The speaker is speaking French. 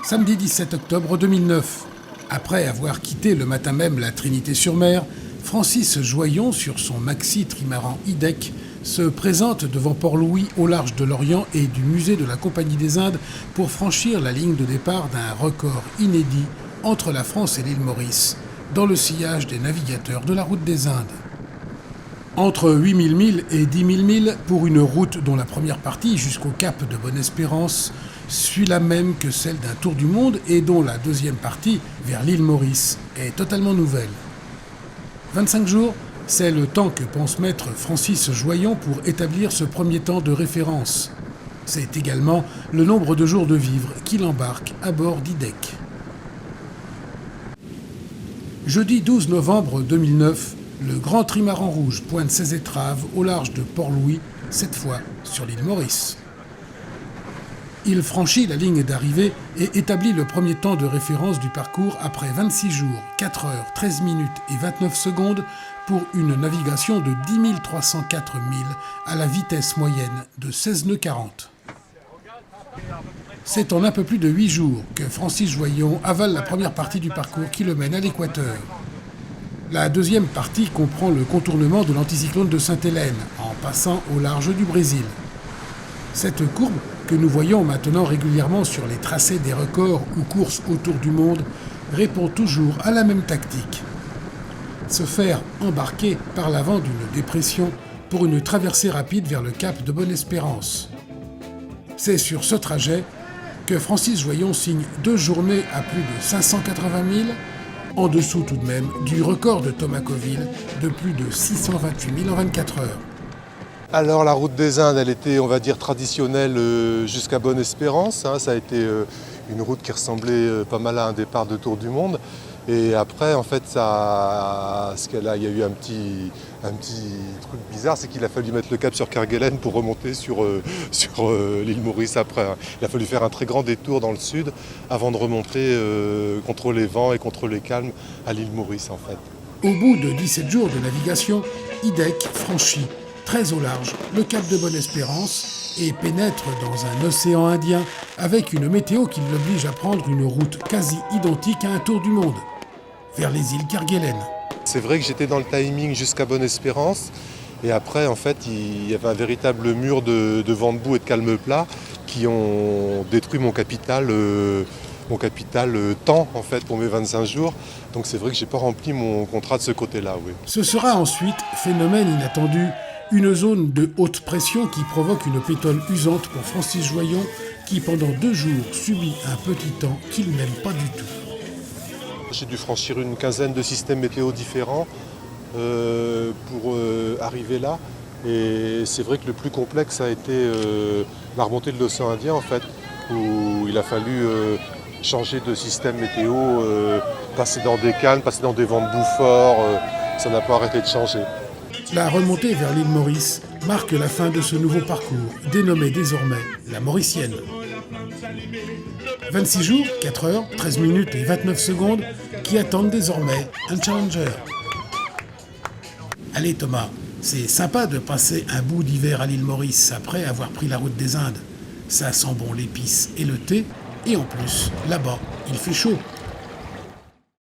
Samedi 17 octobre 2009. Après avoir quitté le matin même la Trinité-sur-Mer, Francis Joyon, sur son maxi trimaran IDEC, se présente devant Port-Louis au large de l'Orient et du musée de la Compagnie des Indes pour franchir la ligne de départ d'un record inédit entre la France et l'île Maurice, dans le sillage des navigateurs de la route des Indes. Entre 8000 milles et 10 000 milles pour une route dont la première partie, jusqu'au cap de Bonne-Espérance, suit la même que celle d'un tour du monde et dont la deuxième partie, vers l'île Maurice, est totalement nouvelle. 25 jours, c'est le temps que pense mettre Francis Joyon pour établir ce premier temps de référence. C'est également le nombre de jours de vivre qu'il embarque à bord d'IDEC. Jeudi 12 novembre 2009, le grand trimaran rouge pointe ses étraves au large de Port-Louis, cette fois sur l'île Maurice. Il franchit la ligne d'arrivée et établit le premier temps de référence du parcours après 26 jours, 4 heures, 13 minutes et 29 secondes pour une navigation de 10 304 milles à la vitesse moyenne de 16 nœuds 40. C'est en un peu plus de 8 jours que Francis Joyon avale la première partie du parcours qui le mène à l'équateur. La deuxième partie comprend le contournement de l'anticyclone de Sainte-Hélène en passant au large du Brésil. Cette courbe, que nous voyons maintenant régulièrement sur les tracés des records ou courses autour du monde, répond toujours à la même tactique. Se faire embarquer par l'avant d'une dépression pour une traversée rapide vers le cap de Bonne-Espérance. C'est sur ce trajet que Francis Joyon signe 2 journées à plus de 580 milles, en dessous tout de même du record de Thomas Coville de plus de 628 milles en 24 heures. Alors la route des Indes, elle était, on va dire, traditionnelle jusqu'à Bonne-Espérance. Ça a été une route qui ressemblait pas mal à un départ de Tour du Monde. Et après, en fait, il y a eu un petit truc bizarre, c'est qu'il a fallu mettre le cap sur Kerguelen pour remonter sur l'île Maurice après. Il a fallu faire un très grand détour dans le sud avant de remonter contre les vents et contre les calmes à l'île Maurice, en fait. Au bout de 17 jours de navigation, IDEC franchit, très au large, le cap de Bonne-Espérance et pénètre dans un océan Indien avec une météo qui l'oblige à prendre une route quasi identique à un tour du monde, vers les îles Kerguelen. C'est vrai que j'étais dans le timing jusqu'à Bonne-Espérance et après, en fait, il y avait un véritable mur de vent de boue et de calme plat qui ont détruit mon capital temps, en fait, pour mes 25 jours. Donc c'est vrai que j'ai pas rempli mon contrat de ce côté-là, oui. Ce sera ensuite, phénomène inattendu, une zone de haute pression qui provoque une pétole usante pour Francis Joyon qui pendant 2 jours subit un petit temps qu'il n'aime pas du tout. J'ai dû franchir une quinzaine de systèmes météo différents pour arriver là. Et c'est vrai que le plus complexe a été la remontée de l'océan Indien, en fait, où il a fallu changer de système météo, passer dans des calmes, passer dans des vents de boue forts. Ça n'a pas arrêté de changer. La remontée vers l'île Maurice marque la fin de ce nouveau parcours, dénommé désormais la Mauricienne. 26 jours, 4 heures, 13 minutes et 29 secondes qui attendent désormais un challenger. Allez Thomas, c'est sympa de passer un bout d'hiver à l'île Maurice après avoir pris la route des Indes. Ça sent bon l'épice et le thé, et en plus, là-bas, il fait chaud.